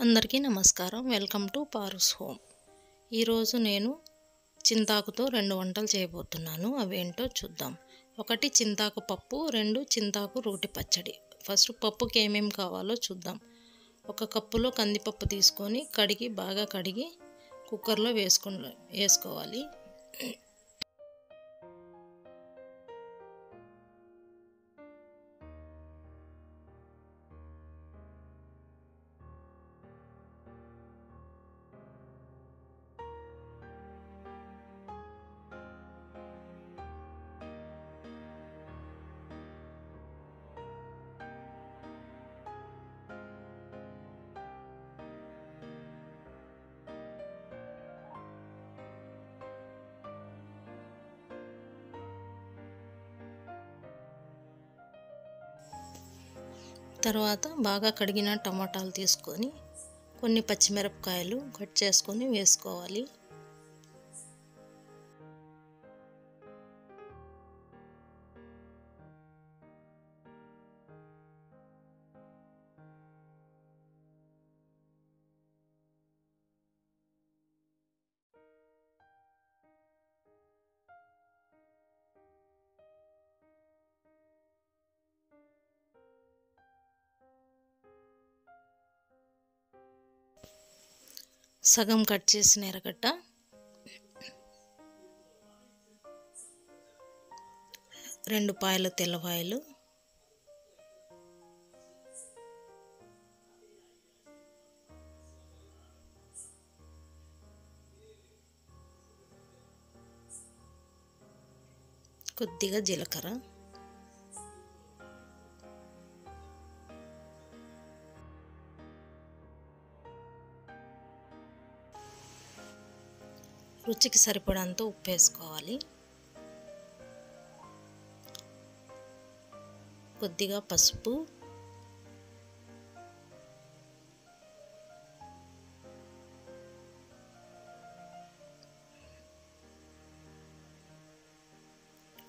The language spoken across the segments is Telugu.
అందరికీ నమస్కారం. Welcome to Paru's home. ఈరోజు నేను చింతాకుతో 2 వంటలు చేయబోతున్నాను. అవేంటో చూద్దాం. 1 చింతాకు పప్పు, 2 చింతాకు రోటి పచ్చడి. ఫస్ట్ పప్పుకి ఏమేమి కావాలో చూద్దాం. 1 కప్పులో కందిపప్పు తీసుకొని బాగా కడిగి కుక్కర్లో వేసుకోవాలి. తర్వాత బాగా కడిగిన టమాటాలు తీసుకొని కొన్ని పచ్చిమిరపకాయలు కట్ చేసుకొని వేసుకోవాలి. సగం కట్ చేసిన ఎర్రగడ్డ, 2 పాయల తెల్లవాయలు, కొద్దిగా జీలకర్ర, రుచికి సరిపడంత ఉప్పు వేసుకోవాలి, కొద్దిగా పసుపు,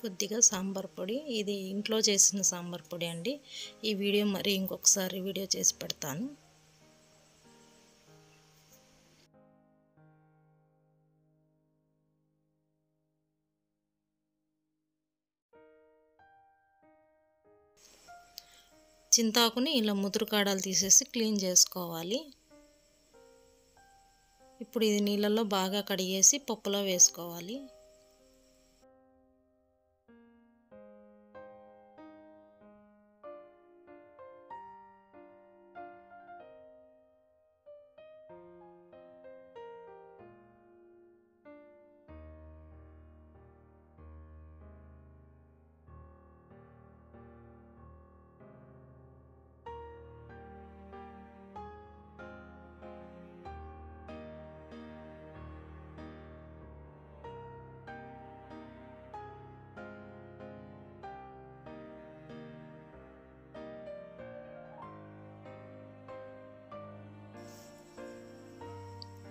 కొద్దిగా సాంబార్ పొడి. ఇది ఇంట్లో చేసిన సాంబార్ పొడి అండి. ఈ వీడియో మరి ఇంకొకసారి వీడియో చేసి పెడతాను. చింతాకుని ఇలా ముదురు కాడలు తీసేసి క్లీన్ చేసుకోవాలి. ఇప్పుడు ఇది నీళ్ళల్లో బాగా కడిగేసి పప్పులో వేసుకోవాలి.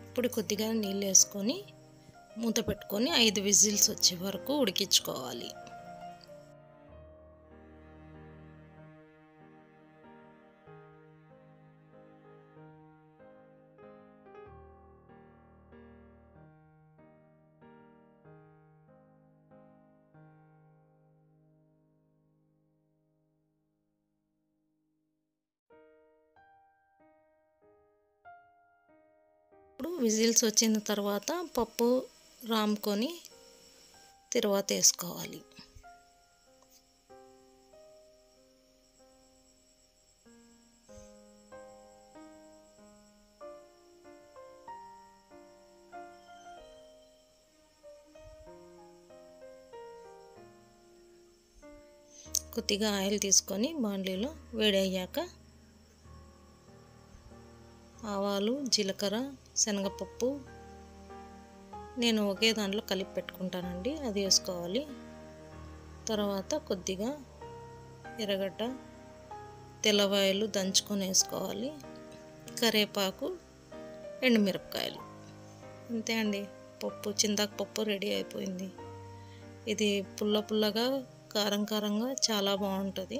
ఇప్పుడు కొద్దిగా నీళ్ళు వేసుకొని మూత పెట్టుకొని 5 విజిల్స్ వచ్చే వరకు ఉడికించుకోవాలి. ఇప్పుడు విజిల్స్ వచ్చిన తర్వాత పప్పు రాముకొని తర్వాత వేసుకోవాలి. కొద్దిగా ఆయిల్ తీసుకొని బాండ్లీలో వేడి అయ్యాక ఆవాలు, జీలకర్ర, శనగపప్పు నేను ఒకే దాంట్లో కలిపి పెట్టుకుంటానండి, అది వేసుకోవాలి. తర్వాత కొద్దిగా ఎర్రగడ్డ, తెల్లవాయలు దంచుకొని వేసుకోవాలి, కరివేపాకు, ఎండుమిరపకాయలు. అంతే అండి, చింతాకు పప్పు రెడీ అయిపోయింది. ఇది పుల్ల పుల్లగా కారం కారంగా చాలా బాగుంటుంది.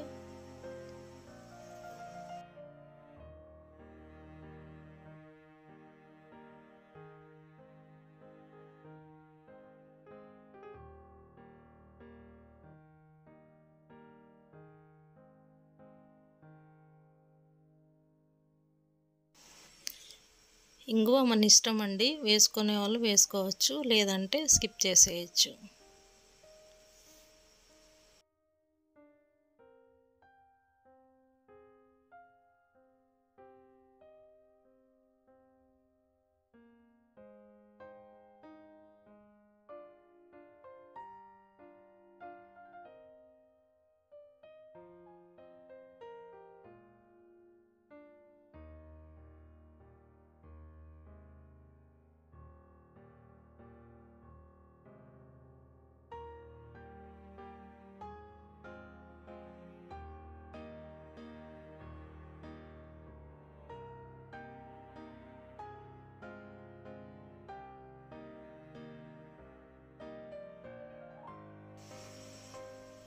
ఇంగువ మన ఇష్టం అండి, వేసుకునే వాళ్ళు వేసుకోవచ్చు, లేదంటే స్కిప్ చేసేయచ్చు.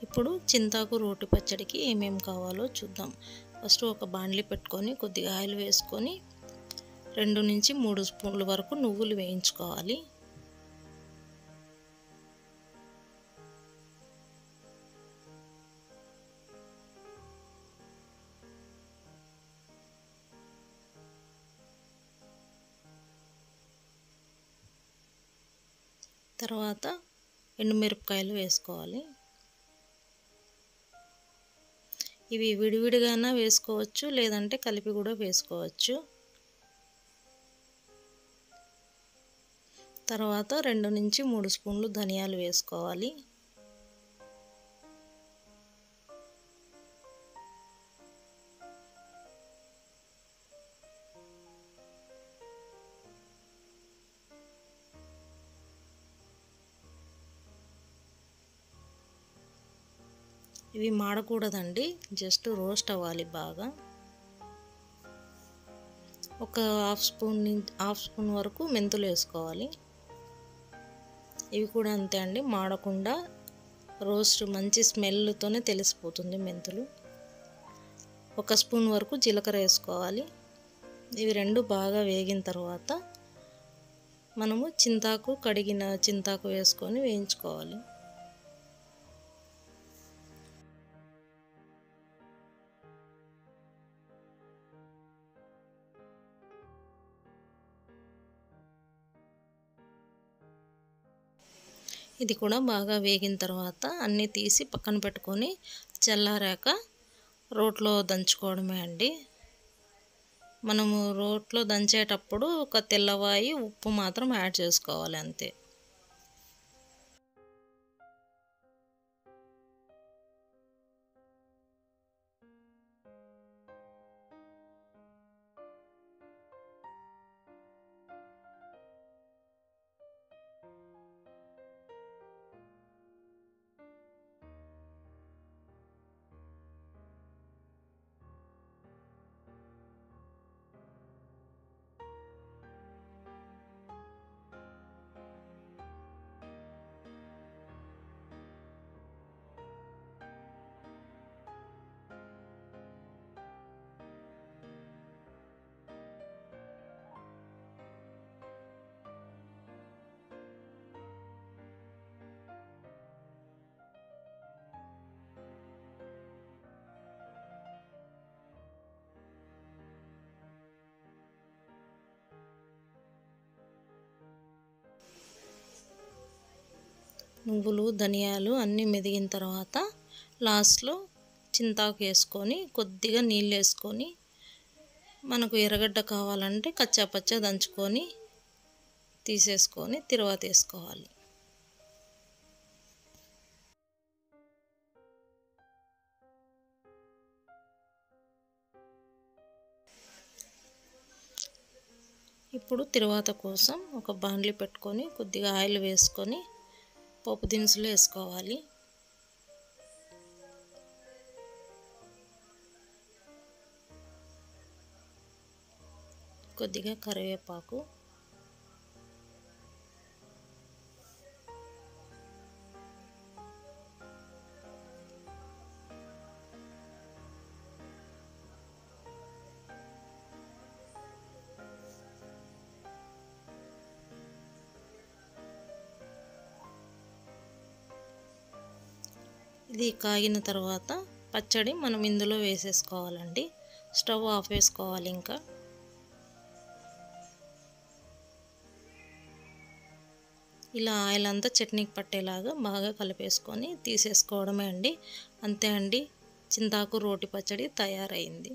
ఇప్పుడు చింతాకు రోటి పచ్చడికి ఏమేమి కావాలో చూద్దాం. ఫస్ట్ ఒక బాండ్లీ పెట్టుకొని కొద్దిగా ఆయిల్ వేసుకొని 2 నుంచి 3 స్పూన్ల వరకు నువ్వులు వేయించుకోవాలి. తర్వాత ఎండుమిరపకాయలు వేసుకోవాలి. ఇవి విడివిడిగానే వేసుకోవచ్చు, లేదంటే కలిపి కూడా వేసుకోవచ్చు. తర్వాత 2 నుంచి 3 స్పూన్లు ధనియాలు వేసుకోవాలి. ఇవి మాడకూడదండి, జస్ట్ రోస్ట్ అవ్వాలి బాగా. ఒక హాఫ్ స్పూన్ వరకు మెంతులు వేసుకోవాలి. ఇవి కూడా అంతే అండి, మాడకుండా రోస్ట్ మంచి స్మెల్తోనే తెలిసిపోతుంది మెంతులు. 1 స్పూన్ వరకు జీలకర్ర వేసుకోవాలి. ఇవి రెండు బాగా వేగిన తర్వాత మనము కడిగిన చింతాకు వేసుకొని వేయించుకోవాలి. ఇది కూడా బాగా వేగిన తర్వాత అన్నీ తీసి పక్కన పెట్టుకొని చల్లారాక రోట్లో దంచుకోవడమే అండి. మనము రోట్లో దంచేటప్పుడు ఒక తెల్లవాయి ఉప్పు మాత్రం యాడ్ చేసుకోవాలి అంతే. నువ్వులు ధనియాలు అన్నీ మెదిగిన తర్వాత లాస్ట్లో చింతాకు వేసుకొని కొద్దిగా నీళ్ళు వేసుకొని మనకు ఎర్రగడ్డ కావాలంటే కచ్చాపచ్చా దంచుకొని తీసేసుకొని తిరువాత వేసుకోవాలి. ఇప్పుడు తిరువాత కోసం ఒక బాండ్లీ పెట్టుకొని కొద్దిగా ఆయిల్ వేసుకొని పోపు దినుసులు వేసుకోవాలి. కొద్దిగా కరివేపాకు, ఇది కాగిన తర్వాత పచ్చడి మనం ఇందులో వేసేసుకోవాలండి. స్టవ్ ఆఫ్ వేసుకోవాలి. ఇంకా ఇలా ఆయిల్ అంతా చట్నీకి పట్టేలాగా బాగా కలిపేసుకొని తీసేసుకోవడమే అండి. అంతే అండి, చింతాకు రోటి పచ్చడి తయారైంది.